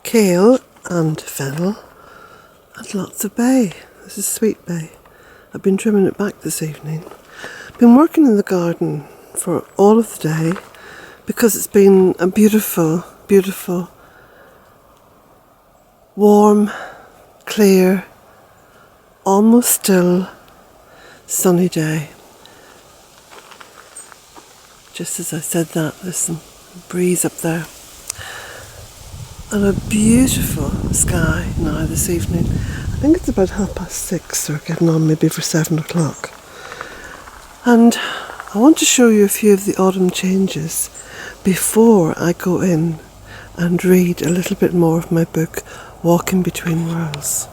kale and fennel and lots of bay. This is sweet bay. I've been trimming it back this evening. Been working in the garden for all of the day because it's been a beautiful, beautiful, warm, clear, almost still, sunny day. Just as I said that, there's some breeze up there. And a beautiful sky now this evening. I think it's about 6:30 or getting on maybe for 7 o'clock. And I want to show you a few of the autumn changes before I go in and read a little bit more of my book, Walking Between Worlds.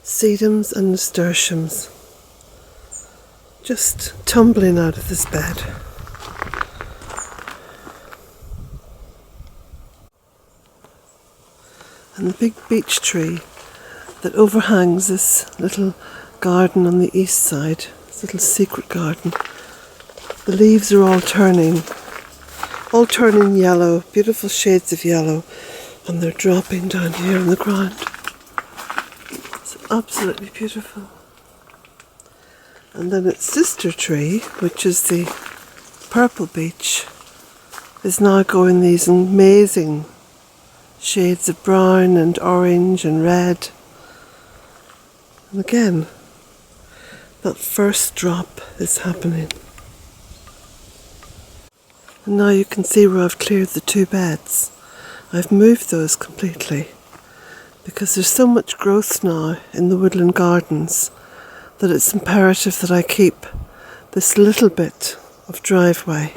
Sedums and nasturtiums just tumbling out of this bed. And the big beech tree that overhangs this little garden on the east side, this little secret garden. The leaves are all turning yellow, beautiful shades of yellow, and they're dropping down here on the ground. It's absolutely beautiful. And then its sister tree, which is the purple beech, is now going these amazing shades of brown and orange and red. And again, that first drop is happening. And now you can see where I've cleared the 2 beds. I've moved those completely because there's so much growth now in the woodland gardens that it's imperative that I keep this little bit of driveway.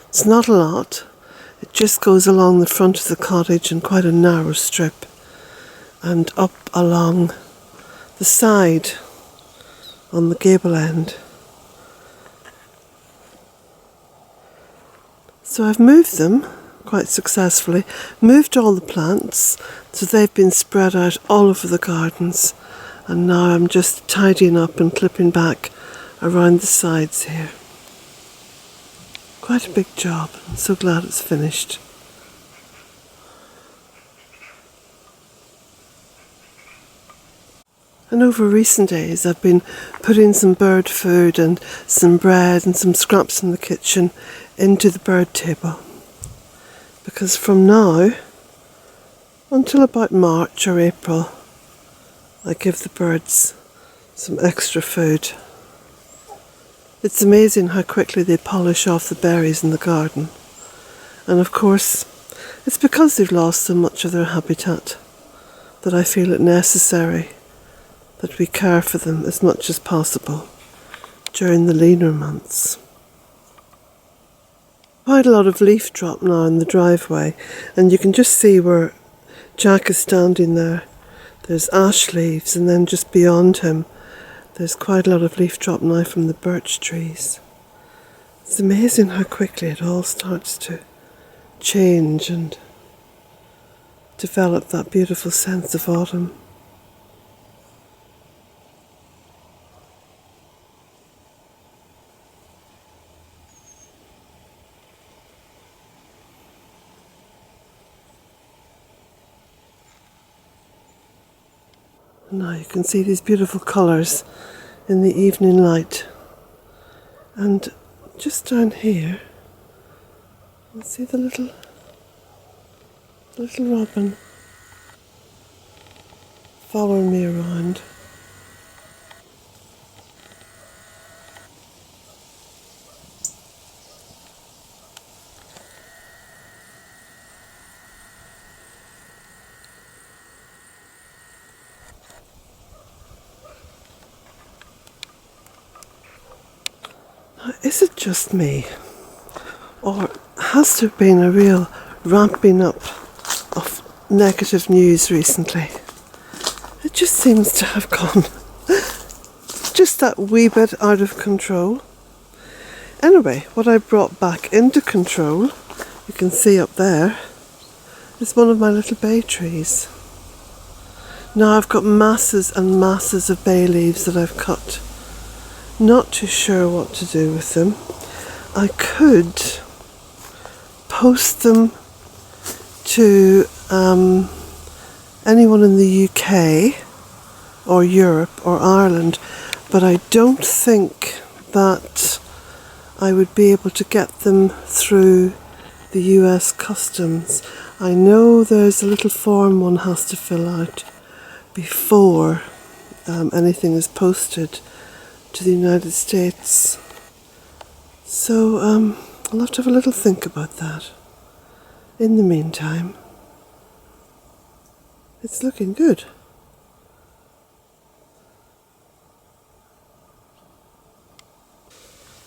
It's not a lot. It just goes along the front of the cottage in quite a narrow strip and up along the side on the gable end. So I've moved them quite successfully, moved all the plants so they've been spread out all over the gardens, and now I'm just tidying up and clipping back around the sides here. Quite a big job. I'm so glad it's finished. And over recent days I've been putting some bird food and some bread and some scraps from the kitchen into the bird table. Because from now until about March or April, I give the birds some extra food. It's amazing how quickly they polish off the berries in the garden. And of course, it's because they've lost so much of their habitat that I feel it necessary that we care for them as much as possible during the leaner months. Quite a lot of leaf drop now in the driveway, and you can just see where Jack is standing there. There's ash leaves, and then just beyond him there's quite a lot of leaf drop now from the birch trees. It's amazing how quickly it all starts to change and develop that beautiful sense of autumn. Now you can see these beautiful colours in the evening light. And just down here, you see the little robin following me around. Is it just me, or has there been a real ramping up of negative news recently? It just seems to have gone just that wee bit out of control. Anyway, what I brought back into control, you can see up there, is one of my little bay trees. Now I've got masses and masses of bay leaves that I've cut. Not too sure what to do with them. I could post them to anyone in the UK or Europe or Ireland, but I don't think that I would be able to get them through the US customs. I know there's a little form one has to fill out before anything is posted to the United States. So I'll have to have a little think about that. In the meantime, it's looking good.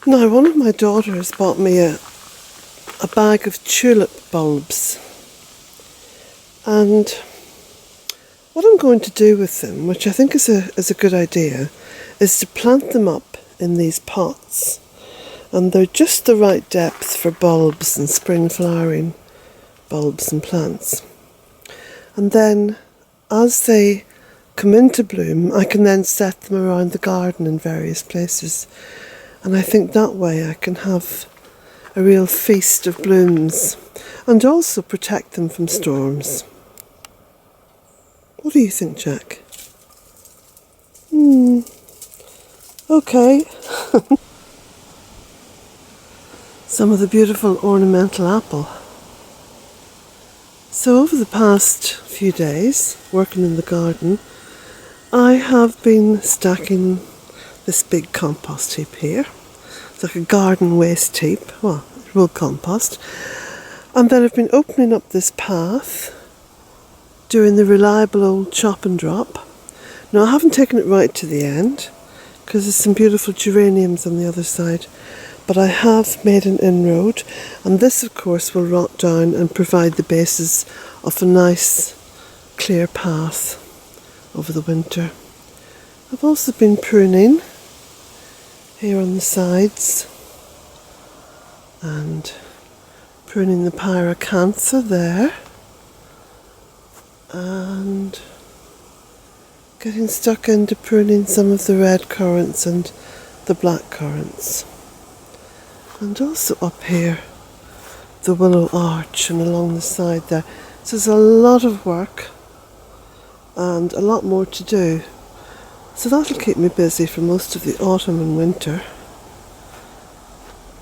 Now, one of my daughters bought me a bag of tulip bulbs, and what I'm going to do with them, which I think is a good idea, is to plant them up in these pots, and they're just the right depth for bulbs and spring flowering bulbs and plants. And then as they come into bloom, I can then set them around the garden in various places, and I think that way I can have a real feast of blooms and also protect them from storms. What do you think, Jack? Okay. Some of the beautiful ornamental apple. So over the past few days, working in the garden, I have been stacking this big compost heap here. It's like a garden waste heap, well, it will compost. And then I've been opening up this path, doing the reliable old chop and drop. Now I haven't taken it right to the end, because there's some beautiful geraniums on the other side, but I have made an inroad, and this of course will rot down and provide the basis of a nice clear path over the winter. I've also been pruning here on the sides and pruning the pyracantha there and getting stuck into pruning some of the red currants and the black currants. And also up here, the willow arch and along the side there. So there's a lot of work and a lot more to do. So that'll keep me busy for most of the autumn and winter,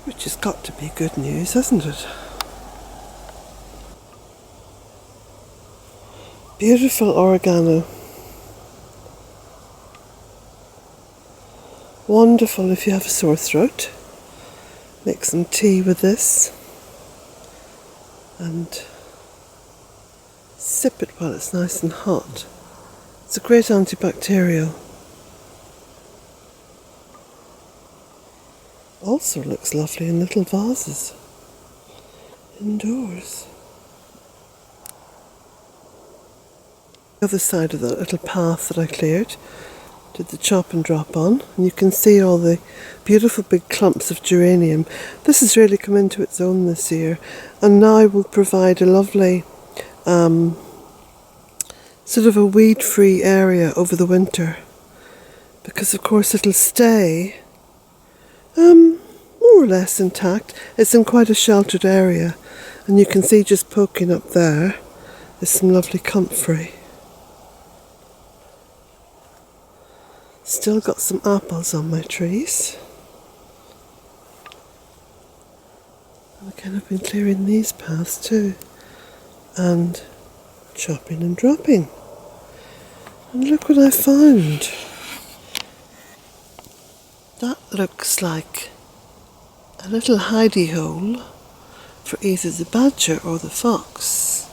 which has got to be good news, hasn't it? Beautiful oregano. Wonderful if you have a sore throat. Make some tea with this and sip it while it's nice and hot. It's a great antibacterial. Also looks lovely in little vases indoors. The other side of that little path that I cleared, did the chop and drop on, and you can see all the beautiful big clumps of geranium. This has really come into its own this year, and now will provide a lovely sort of a weed-free area over the winter, because of course it'll stay more or less intact. It's in quite a sheltered area, and you can see just poking up there, there's some lovely comfrey. Still got some apples on my trees. And again, I've been clearing these paths too, and chopping and dropping. And look what I found. That looks like a little hidey hole for either the badger or the fox,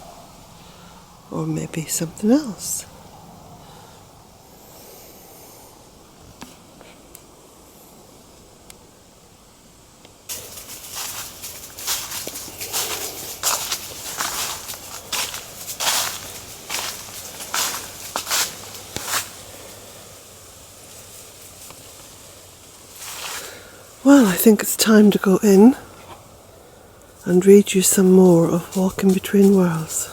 or maybe something else. Well, I think it's time to go in and read you some more of Walking Between Worlds.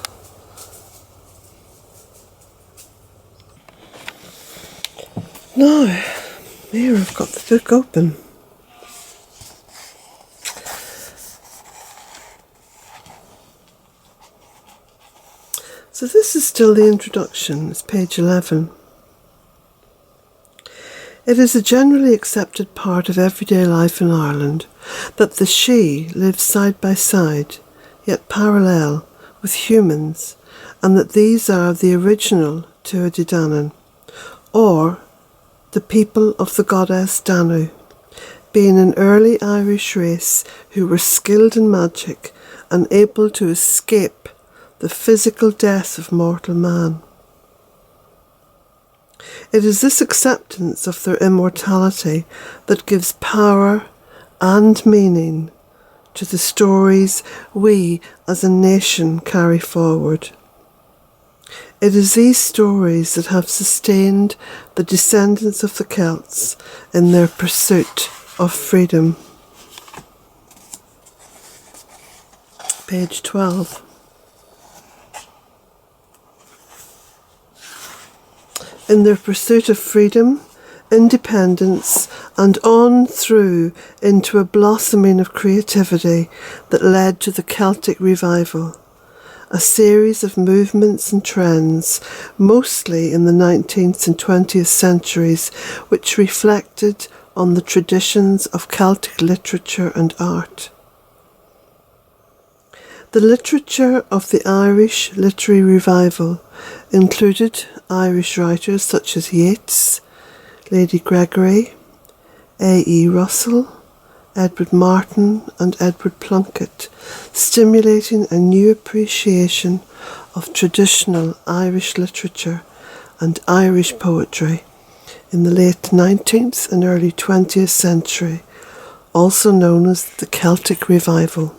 Now, Here I've got the book open. So this is still the introduction, it's page 11. It is a generally accepted part of everyday life in Ireland that the Sidhe live side by side, yet parallel, with humans, and that these are the original Tuatha Dé Danann, or the people of the goddess Danu, being an early Irish race who were skilled in magic and able to escape the physical death of mortal man. It is this acceptance of their immortality that gives power and meaning to the stories we as a nation carry forward. It is these stories that have sustained the descendants of the Celts in their pursuit of freedom. Page 12. In their pursuit of freedom, independence, and on through into a blossoming of creativity that led to the Celtic revival, a series of movements and trends, mostly in the 19th and 20th centuries, which reflected on the traditions of Celtic literature and art. The literature of the Irish literary revival included Irish writers such as Yeats, Lady Gregory, A.E. Russell, Edward Martyn and Edward Plunkett, stimulating a new appreciation of traditional Irish literature and Irish poetry in the late 19th and early 20th century, also known as the Celtic Revival.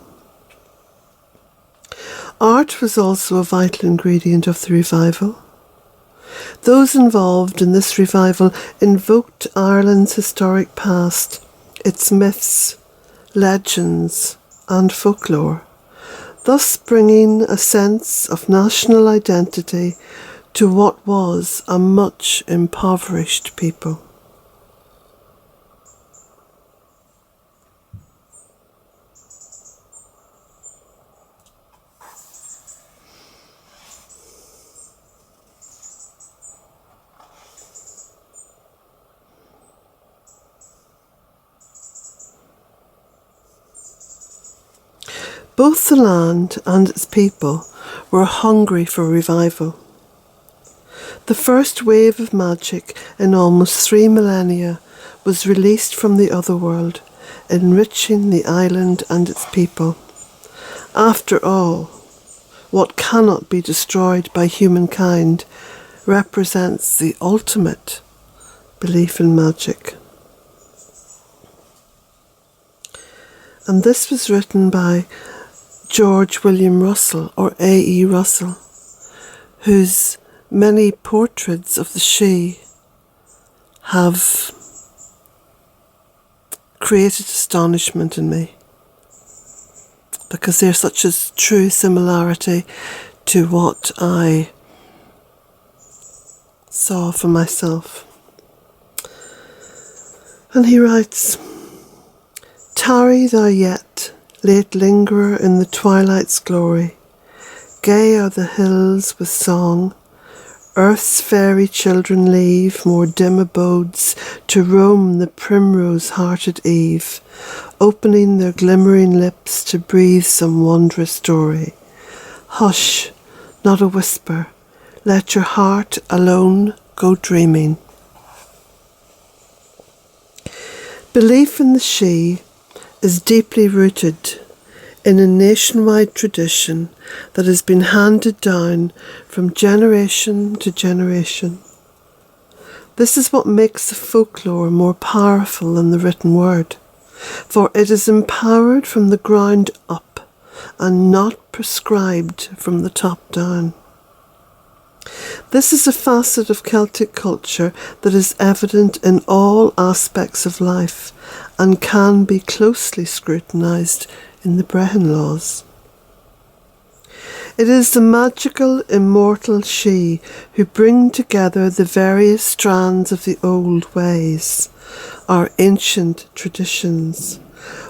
Art was also a vital ingredient of the revival. Those involved in this revival invoked Ireland's historic past, its myths, legends, and folklore, thus bringing a sense of national identity to what was a much impoverished people. Both the land and its people were hungry for revival. The first wave of magic in almost 3 millennia was released from the otherworld, enriching the island and its people. After all, what cannot be destroyed by humankind represents the ultimate belief in magic. And this was written by George William Russell, or A.E. Russell, whose many portraits of the Sidhe have created astonishment in me, because they're such a true similarity to what I saw for myself. And he writes, "Tarry thou yet, late lingerer in the twilight's glory. Gay are the hills with song. Earth's fairy children leave more dim abodes to roam the primrose-hearted eve, opening their glimmering lips to breathe some wondrous story. Hush, not a whisper, let your heart alone go dreaming." Belief in the Sidhe is deeply rooted in a nationwide tradition that has been handed down from generation to generation. This is what makes the folklore more powerful than the written word, for it is empowered from the ground up and not prescribed from the top down. This is a facet of Celtic culture that is evident in all aspects of life and can be closely scrutinised in the Brehon laws. It is the magical, immortal she who bring together the various strands of the old ways, our ancient traditions,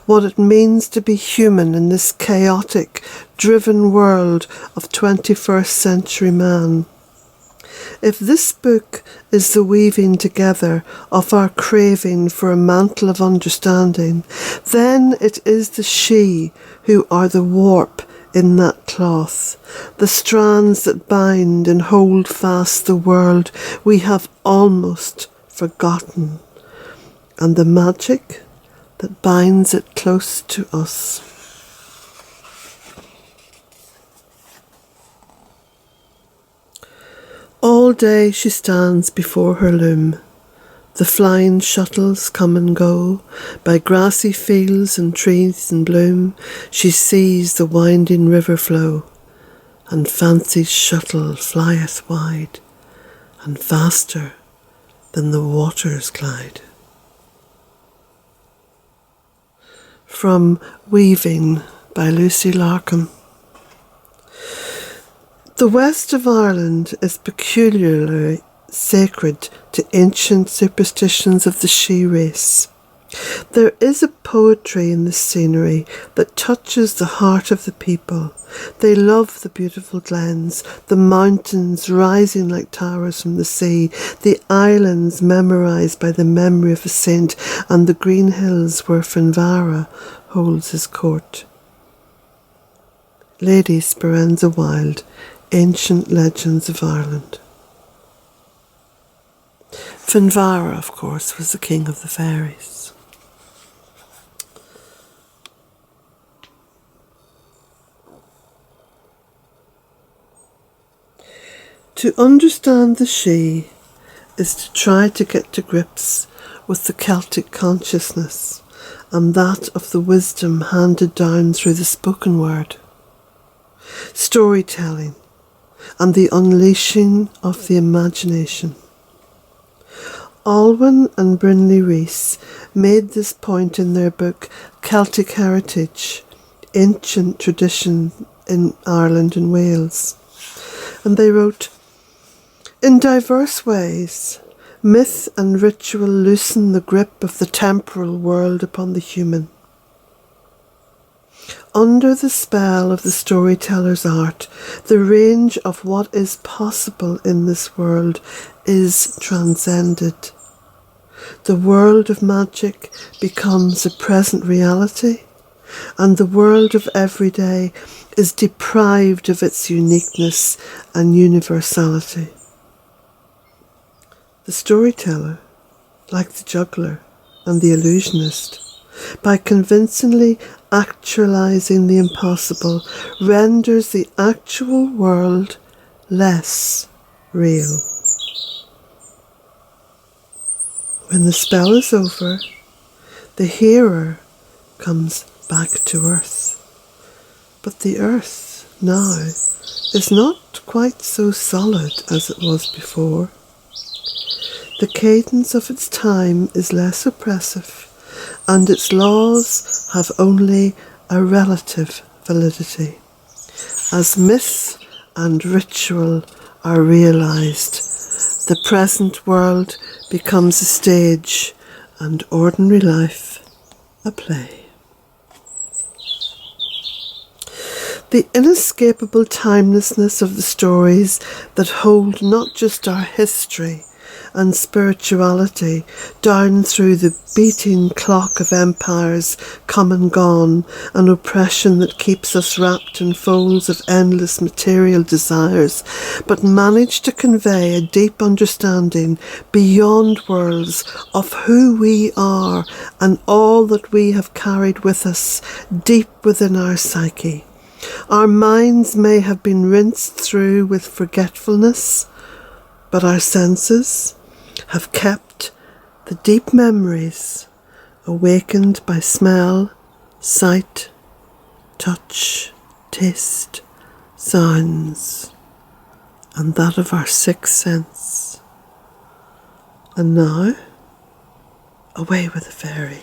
what it means to be human in this chaotic, driven world of 21st century man. If this book is the weaving together of our craving for a mantle of understanding, then it is the she who are the warp in that cloth, the strands that bind and hold fast the world we have almost forgotten, and the magic that binds it close to us. All day she stands before her loom. The flying shuttles come and go, by grassy fields and trees in bloom. She sees the winding river flow, and fancy's shuttle flieth wide, and faster than the waters glide. From Weaving by Lucy Larkham. The west of Ireland is peculiarly sacred to ancient superstitions of the she race. There is a poetry in the scenery that touches the heart of the people. They love the beautiful glens, the mountains rising like towers from the sea, the islands memorised by the memory of a saint, and the green hills where Finvara holds his court. Lady Speranza Wilde, Ancient Legends of Ireland. Finvara, of course, was the king of the fairies. To understand the she is to try to get to grips with the Celtic consciousness and that of the wisdom handed down through the spoken word, storytelling, and the unleashing of the imagination. Alwyn and Brinley Rees made this point in their book Celtic Heritage, Ancient Tradition in Ireland and Wales. And they wrote, "In diverse ways, myth and ritual loosen the grip of the temporal world upon the human. Under the spell of the storyteller's art, the range of what is possible in this world is transcended. The world of magic becomes a present reality, and the world of everyday is deprived of its uniqueness and universality. The storyteller, like the juggler and the illusionist, by convincingly actualizing the impossible, renders the actual world less real. When the spell is over, the hearer comes back to earth. But the earth now is not quite so solid as it was before. The cadence of its time is less oppressive, and its laws have only a relative validity. As myth and ritual are realized, the present world becomes a stage and ordinary life a play." The inescapable timelessness of the stories that hold not just our history and spirituality down through the beating clock of empires come and gone, an oppression that keeps us wrapped in folds of endless material desires, but manage to convey a deep understanding beyond worlds of who we are and all that we have carried with us deep within our psyche. Our minds may have been rinsed through with forgetfulness, but our senses have kept the deep memories awakened by smell, sight, touch, taste, sounds, and that of our sixth sense. And now, away with the fairy.